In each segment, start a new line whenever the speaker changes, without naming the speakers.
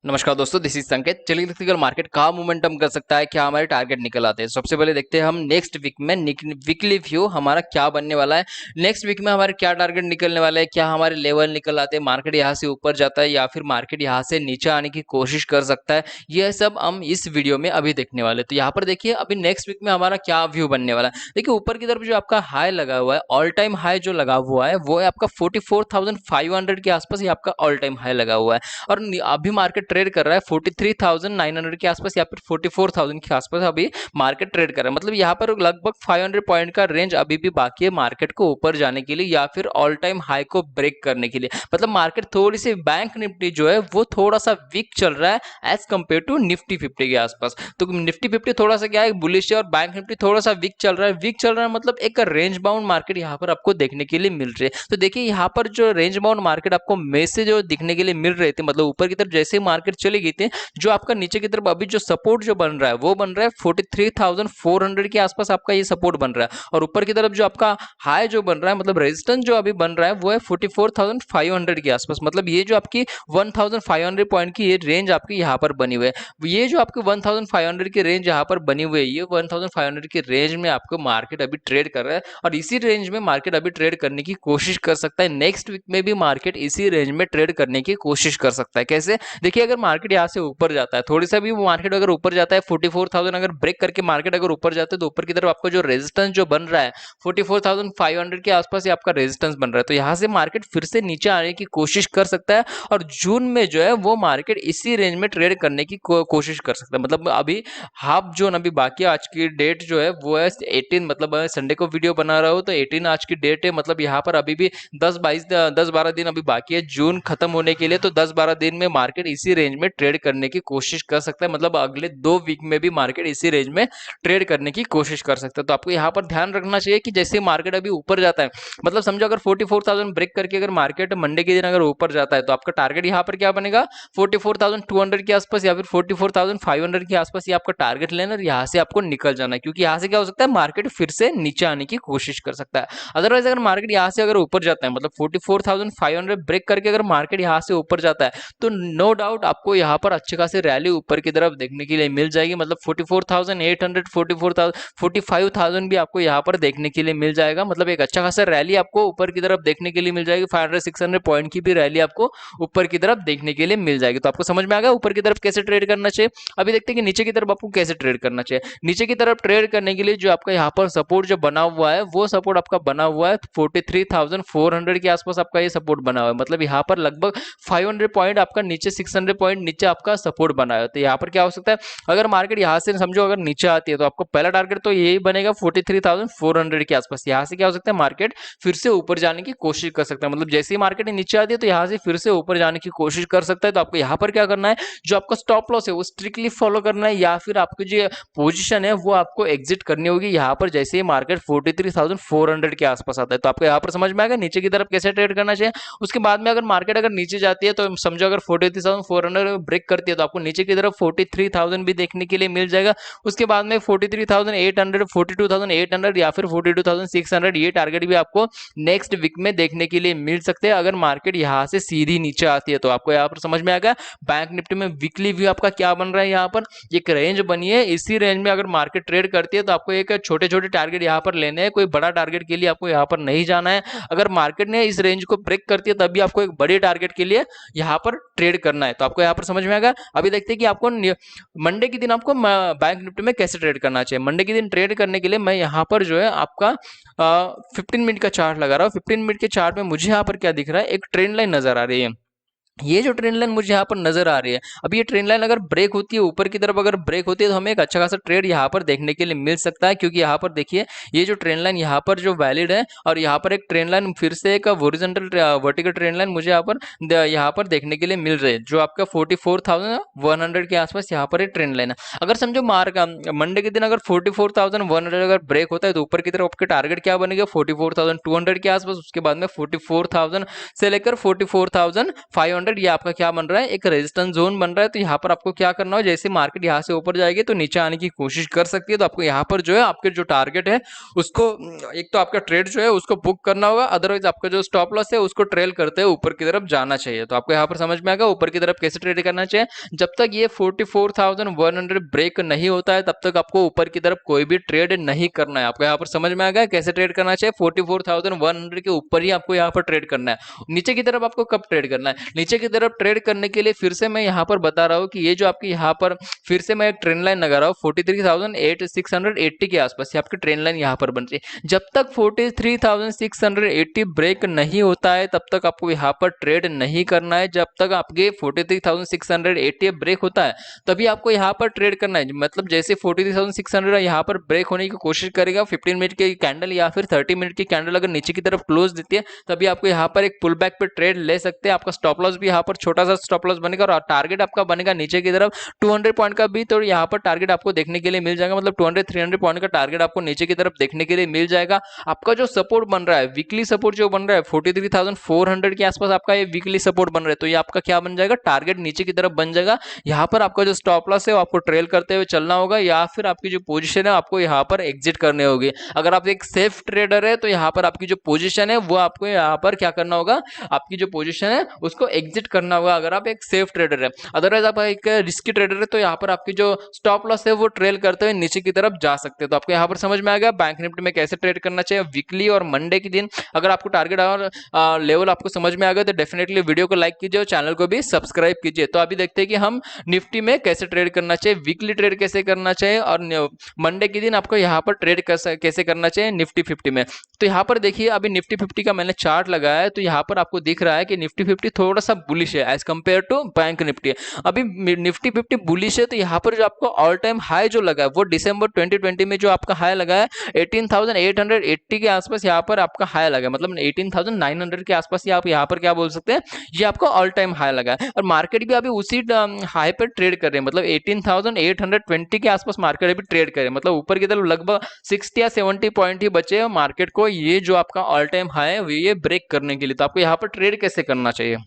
नमस्कार दोस्तों, this is संकेत। चलिए इलेक्ट्रिकल मार्केट कहाँ मोमेंटम कर सकता है, क्या हमारे टारगेट निकल आते हैं। सबसे पहले देखते हैं हम नेक्स्ट वीक में वीकली व्यू हमारा क्या बनने वाला है। नेक्स्ट वीक में हमारे क्या टारगेट निकलने वाला है, क्या हमारे लेवल निकल आते हैं, मार्केट यहाँ से ऊपर जाता है या फिर मार्केट यहाँ से नीचे आने की कोशिश कर सकता है। यह सब हम इस वीडियो में अभी देखने वाले। तो यहाँ पर देखिए अभी नेक्स्ट वीक में हमारा क्या व्यू बनने वाला है। देखिए ऊपर की तरफ जो आपका हाई लगा हुआ है, ऑल टाइम हाई जो लगा हुआ है वो है आपका 44,500 के आसपास। ये आपका ऑल टाइम हाई लगा हुआ है और अभी मार्केट ट्रेड कर रहा है 43,900 के आसपास या फिर 44,000 के आसपास अभी मार्केट ट्रेड कर रहा है। मतलब यहाँ पर लगभग 500 पॉइंट का रेंज अभी भी बाकी है मार्केट को ऊपर जाने के लिए या फिर ऑल टाइम हाई को ब्रेक करने के लिए। मतलब मार्केट थोड़ी सी बैंक निफ्टी जो है वो थोड़ा सा वीक चल रहा है एज कम्पेयर टू निफ्टी 50 के आसपास। तो निफ्टी 50 थोड़ा सा क्या है, बुलिश है, और बैंक निफ्टी थोड़ा सा वीक चल रहा है। वीक चल रहा है मतलब एक रेंज बाउंड मार्केट यहाँ पर आपको देखने के लिए मिल रही है। तो देखिए यहाँ पर जो रेंज बाउंड मार्केट आपको में से जो दिखने के लिए मिल रहे थे, मतलब ऊपर की तरफ जैसे मार्केट चली गई थी, जो आपका नीचे की तरफ अभी जो सपोर्ट जो बन रहा है वो बन रहा है 43,400 के आसपास आपका ये सपोर्ट बन रहा है। और ऊपर की तरफ जो आपका हाई जो बन रहा है, मतलब रेजिस्टेंस जो अभी बन रहा है वो है 44,500 के आसपास। मतलब ये जो आपकी 1,500 पॉइंट की ये रेंज आपकी यहाँ पर बनी हुई है। ये जो आपकी 1,500 की रेंज यहाँ पर बनी हुई है, ये 1,500 की रेंज में आपको मार्केट अभी ट्रेड कर रहा है और इसी रेंज में मार्केट अभी ट्रेड करने की कोशिश कर सकता है। नेक्स्ट वीक में भी मार्केट इसी रेंज में ट्रेड करने की कोशिश कर सकता है। कैसे? देखिए अगर मार्केट यहाँ से ऊपर जाता है, थोड़ी सा भी मार्केट अगर ऊपर जाता है 44,000 अगर ब्रेक करके मार्केट अगर ऊपर जाता है तो ऊपर की तरफ आपको जो रेजिस्टेंस जो बन रहा है 44,500 के आसपास ये आपका रेजिस्टेंस बन रहा है। तो यहाँ से मार्केट फिर से नीचे आने की कोशिश कर सकता है और जून में जो है वो मार्केट इसी रेंज में ट्रेड करने की कोशिश कर सकता है। मतलब अभी हाफ जोन अभी बाकी है। आज की डेट जो है वो है 18, मतलब संडे को वीडियो बना रहा हूँ तो 18 आज की डेट है। मतलब यहाँ पर अभी भी 10-12 दिन अभी बाकी है जून खत्म होने के लिए। तो 10-12 दिन में मार्केट इसी रेंज में ट्रेड करने की कोशिश कर सकता है। मतलब अगले 2 वीक में भी मार्केट इसी रेंज में ट्रेड करने की कोशिश कर सकता है। तो आपको यहाँ पर ध्यान रखना चाहिए कि जैसे मार्केट अभी ऊपर जाता है, मतलब समझो अगर 44,000 ब्रेक करके अगर मार्केट मंडे के दिन अगर ऊपर जाता है तो आपका टारगेट यहाँ पर क्या बनेगा, 44,200 के आसपास या फिर 44,500 के आसपास। ये आपका टारगेट लेना और यहाँ से आपको निकल जाना है, क्योंकि यहाँ से क्या हो सकता है मार्केट फिर से नीचे आने की कोशिश कर सकता है। अदरवाइज अगर मार्केट यहाँ से अगर ऊपर जाता है, मतलब 44,500 ब्रेक करके अगर मार्केट यहाँ से ऊपर जाता है तो नो डाउट आपको यहाँ पर अच्छे खासे रैली ऊपर की तरफ देखने के लिए मिल जाएगी। मतलब 44,800, 45,000 भी आपको यहाँ पर देखने के लिए मिल जाएगा। मतलब एक अच्छा खासा रैली आपको ऊपर की तरफ देखने के लिए मिल जाएगी। 500-600 पॉइंट की भी रैली आपको ऊपर की तरफ देखने के लिए मिल जाएगी। तो आपको समझ में आ गया ऊपर की तरफ कैसे ट्रेड करना चाहिए। अभी देखते हैं कि नीचे की तरफ आपको कैसे ट्रेड करना चाहिए। नीचे की तरफ ट्रेड करने के लिए जो आपका यहाँ पर सपोर्ट जो बना हुआ है वो सपोर्ट आपका बना हुआ है 43,400 के आसपास। आपका ये सपोर्ट बना हुआ है। मतलब यहाँ पर लगभग 500 पॉइंट आपका नीचे, 600 पॉइंट नीचे आपका सपोर्ट बना है। तो यहाँ पर क्या हो सकता है, अगर मार्केट यहाँ से समझो अगर नीचे आती है तो आपको पहला टारगेट तो यही बनेगा 43,400 के आसपास। यहाँ से क्या हो सकता है मार्केट फिर से ऊपर जाने की कोशिश कर सकता है। मतलब जैसे ही मार्केट नीचे आती है तो यहाँ से फिर से ऊपर जाने की कोशिश कर सकता है। तो आपको यहाँ पर क्या करना है, जो आपका स्टॉप लॉस है वो स्ट्रिक्टली फॉलो करना है या फिर आपकी जो पोजीशन है वो आपको एग्जिट करनी होगी यहाँ पर जैसे ही मार्केट 43,400 के आसपास आता है। तो आपको यहाँ पर समझ में आएगा नीचे की तरफ कैसे ट्रेड करना चाहिए। उसके बाद में अगर मार्केट अगर नीचे जाती है तो समझो अगर 43,400 ब्रेक करती है तो आपको नीचे की तरफ 43,000 भी देखने के लिए मिल जाएगा। उसके बाद में 43,800, 42,800 या फिर 42,600 ये टारगेट भी आपको नेक्स्ट वीक में देखने के लिए मिल सकते हैं अगर मार्केट यहाँ से सीधी नीचे आती है। तो आपको यहाँ पर समझ में आ गया बैंक निफ्टी में वीकली व्यू आपका क्या बन रहा है। यहाँ पर एक रेंज बनी है, इसी रेंज में अगर मार्केट ट्रेड करती है तो आपको एक छोटे छोटे टारगेट यहाँ पर लेने हैं। कोई बड़ा टारगेट के लिए आपको यहाँ पर नहीं जाना है। अगर मार्केट ने इस रेंज को ब्रेक करती है तभी आपको एक बड़े टारगेट के लिए यहाँ पर ट्रेड करना है। तो आपको यहाँ पर समझ में आएगा। अभी देखते हैं कि आपको मंडे के दिन आपको बैंक निफ्टी में कैसे ट्रेड करना चाहिए। मंडे के दिन ट्रेड करने के लिए मैं यहाँ पर जो है आपका 15 मिनट का चार्ट लगा रहा हूँ। 15 मिनट के चार्ट में मुझे यहाँ पर क्या दिख रहा है, एक ट्रेंड लाइन नजर आ रही है। ये जो ट्रेंड लाइन मुझे यहाँ पर नजर आ रही है, अभी ये ट्रेंड लाइन अगर ब्रेक होती है ऊपर की तरफ अगर ब्रेक होती है तो हमें एक अच्छा खासा ट्रेड यहाँ पर देखने के लिए मिल सकता है। क्योंकि यहाँ पर देखिए ये जो ट्रेंड लाइन यहाँ पर जो वैलिड है और यहाँ पर एक ट्रेंड लाइन फिर से एक हॉरिजॉन्टल वर्टिकल ट्रेंड लाइन मुझे यहाँ पर देखने के लिए मिल रही है जो आपका 44,100 के आसपास यहाँ पर एक ट्रेंड लाइन है। अगर समझो मंडे के दिन अगर 44,100 अगर ब्रेक होता है तो ऊपर की तरफ आपके टारगेट क्या बनेगा 44,200 के आसपास। उसके बाद में 44,000 से लेकर 44,500 700 ये आपका क्या बन रहा है, एक रेजिस्टेंस जोन बन रहा है। तो यहाँ पर आपको क्या करना हो, जैसे मार्केट यहाँ से ऊपर जाएगी तो नीचे आने की कोशिश कर सकती है। तो आपको यहाँ पर जो है आपके जो टारगेट है उसको, एक तो आपका ट्रेड जो है उसको बुक करना होगा, अदरवाइज आपका जो स्टॉप लॉस है उसको ट्रेल करते हुए ऊपर की तरफ जाना चाहिए। तो आपको यहाँ पर समझ में आएगा ऊपर की तरफ कैसे ट्रेड करना चाहिए। जब तक ये 44,100 ब्रेक नहीं होता है तब तक आपको ऊपर की तरफ कोई भी ट्रेड नहीं करना है। आपको यहाँ पर समझ में आ गया कैसे ट्रेड करना चाहिए। 44,100 के ऊपर ही आपको यहाँ पर ट्रेड करना है। नीचे की तरफ आपको कब ट्रेड करना है, नीचे की तरफ ट्रेड करने के लिए फिर से मैं यहाँ पर बता रहा हूँ कि ये जो आपकी यहाँ पर फिर से मैं एक ट्रेंड लाइन लगा रहा हूँ 43,680 के आसपास, ये आपकी ट्रेंड लाइन यहाँ पर बन रही है। जब तक 43,680 ब्रेक नहीं होता है तब तक आपको यहाँ पर ट्रेड नहीं करना है। जब तक आपके 43,680 ब्रेक होता है तभी आपको यहाँ पर ट्रेड करना है। मतलब जैसे 43,600 यहाँ पर ब्रेक होने की कोशिश करेगा, 15 मिनट की कैंडल या फिर 30 मिनट की कैंडल अगर नीचे की तरफ क्लोज देती है तभी आपको यहाँ पर एक पुल बैक पे ट्रेड ले सकते हैं। आपका स्टॉप लॉस भी यहाँ पर छोटा सा स्टॉप लॉस बनेगा और टारगेट आपका बनेगा नीचे की तरफ 200 पॉइंट का भी। तो यहाँ पर टारगेट आपको देखने के लिए मिल जाएगा, मतलब 200-300 पॉइंट का टारगेट आपको नीचे की तरफ देखने के लिए मिल जाएगा। आपका जो सपोर्ट बन रहा है, वीकली सपोर्ट जो बन रहा है 43,400 के आसपास आपका ये वीकली सपोर्ट बन रहा है। तो ये आपका क्या बन जाएगा, टारगेट नीचे की तरफ बन जाएगा। यहाँ पर आपका जो स्टॉप लॉस है वो आपको ट्रेल करते हुए चलना होगा या फिर आपकी जो पोजीशन है आपको यहाँ पर एग्जिट करने होगी। अगर आप एक सेफ ट्रेडर है तो यहाँ पर आपकी जो पोजीशन है वो आपको यहाँ पर क्या करना होगा, आपकी जो पोजीशन है उसको एग्जिट करना होगा अगर आप एक सेफ ट्रेडर है। अदरवाइज आप एक रिस्की ट्रेडर है तो यहाँ पर आपकी जो स्टॉप लॉस है वो ट्रेल करते हुए नीचे की तरफ जा सकते हैं। तो आपको यहाँ पर समझ में आ गया बैंक निफ्टी में कैसे ट्रेड करना चाहिए वीकली और मंडे के दिन। अगर आपको टारगेट और लेवल आपको समझ में आ गया तो डेफिनेटली वीडियो को लाइक कीजिए और चैनल को भी सब्सक्राइब कीजिए। तो अभी देखते हैं कि हम निफ्टी में कैसे ट्रेड करना चाहिए, वीकली ट्रेड कैसे करना चाहिए और मंडे के दिन आपको यहाँ पर ट्रेड कैसे करना चाहिए निफ्टी 50 में। तो यहाँ पर देखिए अभी निफ्टी 50 का मैंने चार्ट लगाया है तो यहाँ पर आपको दिख रहा है कि निफ्टी 50 थोड़ा सा बुलिश है as compared to bank Nifty. अभी निफ्टी 50 बुलिश है तो यहाँ पर जो आपको ऑल टाइम हाई जो लगा है वो दिसंबर 2020 में जो आपका हाई लगा है 18,880 के आसपास यहाँ पर आपका हाई लगा है, मतलब 18,900 के आसपास आप यहाँ पर क्या बोल सकते हैं, ये आपका ऑल टाइम हाई लगा है। और मार्केट भी अभी उसी हाई पर ट्रेड कर रहे हैं, मतलब 18,820 के आसपास मार्केट अभी ट्रेड कर रहे हैं, मतलब ऊपर की तरफ लगभग 60 या 70 पॉइंट ही बचे हैं मार्केट को ये जो आपका ऑल टाइम हाई है ये ब्रेक करने के लिए। तो आपको यहाँ पर ट्रेड कैसे करना चाहिए,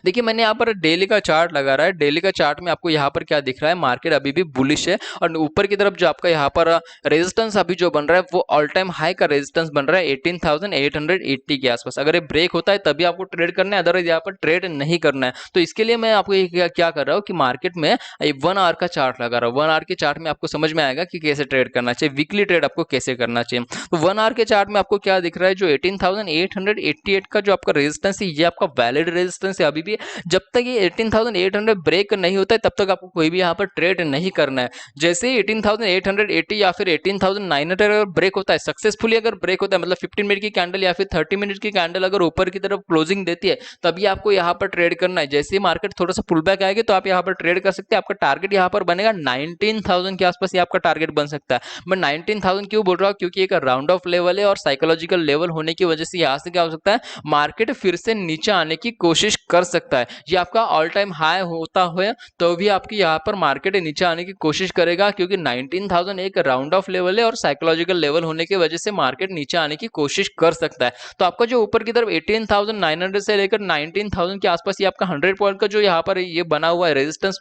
देखिए मैंने यहाँ पर डेली का चार्ट लगा रहा है। डेली का चार्ट में आपको यहाँ पर क्या दिख रहा है, मार्केट अभी भी बुलिश है और ऊपर की तरफ जो आपका यहाँ पर रेजिस्टेंस अभी जो बन रहा है वो ऑल टाइम हाई का रेजिस्टेंस बन रहा है 18,880 के आसपास। अगर ये ब्रेक होता है तभी आपको ट्रेड करना है, अदरवाइज यहाँ पर ट्रेड नहीं करना है। तो इसके लिए मैं आपको क्या कर रहा हूँ कि मार्केट में 1 आवर का चार्ट लगा रहा हूँ। 1 आवर के चार्ट में आपको समझ में आएगा कि कैसे ट्रेड करना चाहिए, वीकली ट्रेड आपको कैसे करना चाहिए। तो 1 आवर के चार्ट में आपको क्या दिख रहा है, जो 18,888 का जो आपका रेजिस्टेंस है ये आपका वैलिड रेजिस्टेंस है अभी भी। जब तक ये 18,800 ब्रेक नहीं होता है तब तक आपको कोई भी यहाँ पर ट्रेड नहीं करना है। जैसे ही 18,880 या फिर 18,900 अगर ब्रेक होता है, सक्सेसफुली अगर ब्रेक होता है, मतलब 15 मिनट की कैंडल या फिर 30 मिनट की कैंडल अगर ऊपर की तरफ क्लोजिंग देती है तभी आपको यहाँ पर ट्रेड करना है। जैसे ही मार्केट थोड़ा सा पुल बैक आएगी तो आप यहाँ पर ट्रेड कर सकते हैं। आपका टारगेट यहाँ पर बनेगा 19,000 के आसपास, ये आपका टारगेट बन सकता है। मैं 19,000 क्यों बोल रहा हूँ, क्योंकि एक राउंड ऑफ लेवल है और साइकोलॉजिकल लेवल होने की वजह से यहाँ से क्या हो सकता है, मार्केट फिर से नीचे आने की कोशिश कर सकता है। ये आपका ऑल टाइम हाई होता हुआ तो भी आपकी यहाँ पर मार्केट नीचे आने की कोशिश करेगा, क्योंकि 19,000 एक राउंड ऑफ लेवल है और साइकोलॉजिकल लेवल होने की वजह से मार्केट नीचे आने की कोशिश कर सकता है। तो आपका जो ऊपर की तरफ 18,900 से लेकर 19,000 के आसपास ये आपका 100 पॉइंट का जो यहाँ पर ये बना हुआ है रेजिस्टेंस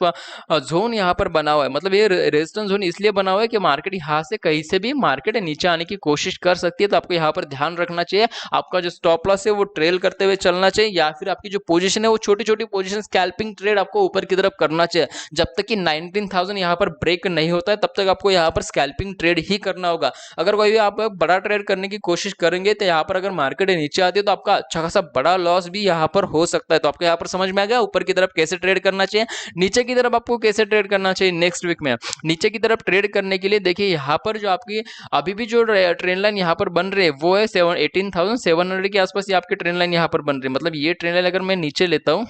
जोन यहाँ पर बना हुआ है, मतलब ये रेजिस्टेंस जोन इसलिए बना हुआ है कि मार्केट यहाँ से कहीं से भी मार्केट नीचे आने की कोशिश कर सकती है। तो आपको यहाँ पर ध्यान रखना चाहिए, आपका जो स्टॉप लॉस है वो ट्रेल करते हुए चलना चाहिए या फिर आपकी जो पोजीशन है वो छोटी छोटी पोजीशन स्कैल्पिंग ट्रेड आपको ऊपर की तरफ करना चाहिए। जब तक कि 19,000 यहाँ पर ब्रेक नहीं होता है तब तक आपको यहाँ पर स्कैल्पिंग ट्रेड ही करना होगा। अगर कोई भी आप बड़ा ट्रेड करने की कोशिश करेंगे तो यहाँ पर अगर मार्केट नीचे आती है तो आपका अच्छा खासा बड़ा लॉस भी यहाँ पर हो सकता है। तो आपको यहाँ पर समझ में आ गया ऊपर की तरफ कैसे ट्रेड करना चाहिए, नीचे की तरफ आपको कैसे ट्रेड करना चाहिए। नेक्स्ट वीक में नीचे की तरफ ट्रेड करने के लिए देखिए यहाँ पर जो आपकी अभी भी जो ट्रेंड लाइन यहाँ पर बन रही है वो है 18,700 के आसपास ये आपकी ट्रेंड लाइन यहाँ पर बन रही है। मतलब ये ट्रेंड लाइन अगर मैं नीचे लेता हूँ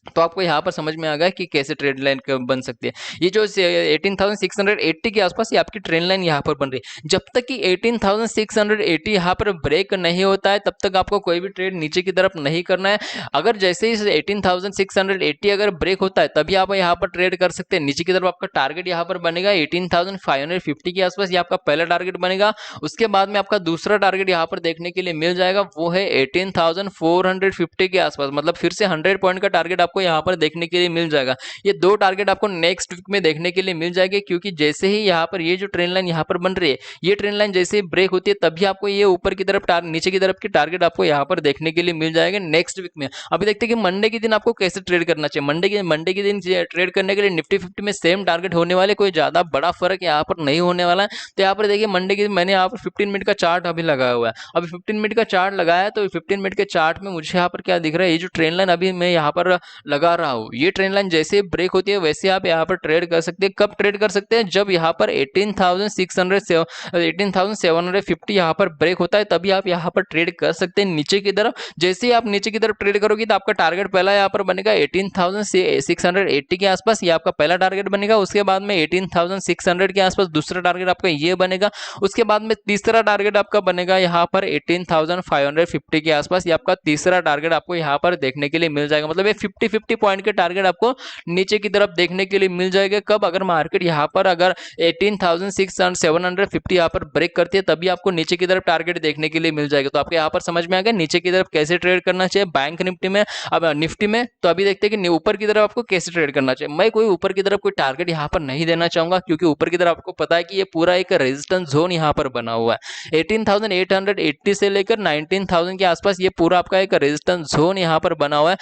तो आपको यहाँ पर समझ में आ गया कि कैसे ट्रेंड लाइन बन सकती है। ये जो 18,680 के आसपास ये आपकी ट्रेंड लाइन यहाँ पर बन रही है। जब तक कि 18,680 यहाँ पर ब्रेक नहीं होता है तब तक आपको कोई भी ट्रेड नीचे की तरफ नहीं करना है। अगर जैसे ही 18,680 अगर ब्रेक होता है तभी आप यहाँ पर ट्रेड कर सकते हैं। नीचे की तरफ आपका टारगेट यहाँ पर बनेगा 18,550 के आसपास, ये आपका पहला टारगेट बनेगा। उसके बाद में आपका दूसरा टारगेट यहाँ पर देखने के लिए मिल जाएगा, वो है 18,450 के आसपास। मतलब फिर से 100 पॉइंट का टारगेट आपको यहाँ पर देखने के लिए मिल जाएगा। ये दो टारगेट आपको नेक्स्ट वीक में देखने के लिए मिल जाएंगे, क्योंकि जैसे ही यहाँ पर ये जो ट्रेंड लाइन यहाँ पर बन रही है, ये ट्रेंड लाइन जैसे ही ब्रेक होती है तभी आपको ये ऊपर की तरफ नीचे की तरफ की टारगेट आपको यहाँ पर देखने के लिए मिल जाएगा नेक्स्ट वीक में। अभी देखते हैं कि मंडे के दिन आपको कैसे ट्रेड करना चाहिए। मंडे के दिन ट्रेड करने के लिए निफ्टी 50 में सेम टारगेट होने वाले, कोई ज्यादा बड़ा फर्क यहाँ पर नहीं होने वाला है। तो यहाँ पर देखिए मंडे के दिन मैंने यहाँ पर 15 मिनट का चार्ट अभी लगाया हुआ है। अभी 15 मिनट का चार्ट लगाया है, तो 15 मिनट के चार्ट में मुझे यहाँ पर क्या दिख रहा है, ये जो ट्रेंड लाइन अभी मैं यहाँ पर लगा रहा हूँ, ये ट्रेंड लाइन जैसे ब्रेक होती है वैसे आप यहाँ पर ट्रेड कर सकते हैं। कब ट्रेड कर सकते हैं, जब यहाँ पर 18,750 यहाँ पर ब्रेक होता है तभी आप यहाँ पर ट्रेड कर सकते हैं नीचे की तरफ। जैसे ही आप नीचे की तरफ ट्रेड करोगे तो आपका टारगेट पहला यहाँ पर बनेगा 18,680 के आसपास, ये आपका पहला टारगेट बनेगा। उसके बाद में 18,600 के आसपास दूसरा टारगेट आपका ये बनेगा। उसके बाद में तीसरा टारगेट आपका बनेगा यहाँ पर 18,550 के आसपास, ये आपका तीसरा टारगेट आपको यहाँ पर देखने के लिए मिल जाएगा। मतलब ये 50-50 पॉइंट के टारगेट आपको नीचे की तरफ देखने के लिए मिल जाएगा। कब, अगर मार्केट यहाँ पर अगर 18,750 यहाँ पर ब्रेक करती है तभी आपको नीचे की तरफ टारगेट देखने के लिए मिल जाएगा। तो आपको यहाँ पर समझ में आ गया नीचे की तरफ कैसे ट्रेड करना चाहिए बैंक निफ्टी में। अब निफ्टी में तो अभी देखते हैं कि ऊपर की तरफ आपको कैसे ट्रेड करना चाहिए। मैं कोई ऊपर की तरफ कोई टारगेट यहाँ पर नहीं देना चाहूंगा, क्योंकि ऊपर की तरफ आपको पता है कि ये पूरा एक रेजिस्टेंस जोन यहाँ पर बना हुआ है। 18,880 से लेकर 19,000 के आसपास ये पूरा आपका एक रेजिस्टेंस जोन यहाँ पर बना हुआ है।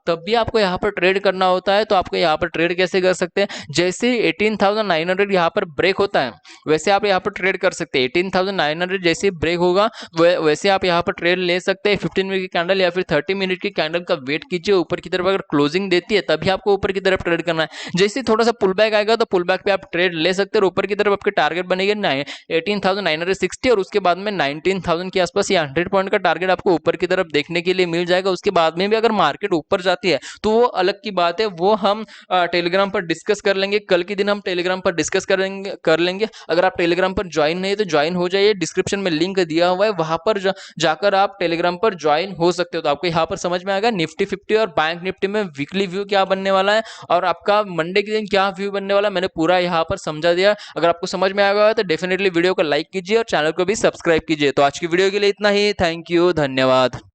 तब भी आपको यहाँ पर ट्रेड करना होता है। तो आपको यहाँ पर ट्रेड कैसे कर सकते हैं, जैसे 18,900 यहाँ पर ब्रेक होता है वैसे आप यहाँ पर ट्रेड कर सकते हैं। 18,900 जैसे ब्रेक होगा वैसे आप यहाँ पर ट्रेड ले सकते हैं। 15 मिनट की कैंडल या फिर 30 मिनट की कैंडल का वेट कीजिए, ऊपर की तरफ अगर क्लोजिंग देती है तभी आपको ऊपर की तरफ ट्रेड करना है। जैसे थोड़ा सा पुल बैक आएगा तो पुल बैक पे आप ट्रेड ले सकते हैं और ऊपर की तरफ आपके टारगेट बनेगा 18,960 और उसके बाद में 19,000 के आसपास ये 100 पॉइंट का टारगेट आपको ऊपर की तरफ देखने के लिए मिल जाएगा। उसके बाद में भी अगर मार्केट ऊपर जाती है तो वो अलग की बात है, वो हम टेलीग्राम पर डिस्कस कर लेंगे। कल के दिन हम टेलीग्राम पर डिस्कस कर लेंगे। अगर आप टेलीग्राम पर ज्वाइन नहीं तो ज्वाइन हो जाइए, डिस्क्रिप्शन में लिंक दिया हुआ है, वहां पर जाकर आप टेलीग्राम पर ज्वाइन हो सकते हो। तो आपको यहाँ पर समझ में आएगा निफ्टी 50 और बैंक निफ्टी में वीकली व्यू क्या बनने वाला है और आपका मंडे के दिन क्या व्यू बनने वाला है, मैंने पूरा यहाँ पर समझा दिया। अगर आपको समझ में आएगा तो डेफिनेटली वीडियो को लाइक कीजिए और चैनल को भी सब्सक्राइब कीजिए। तो आज की वीडियो के लिए इतना ही। थैंक यू, धन्यवाद।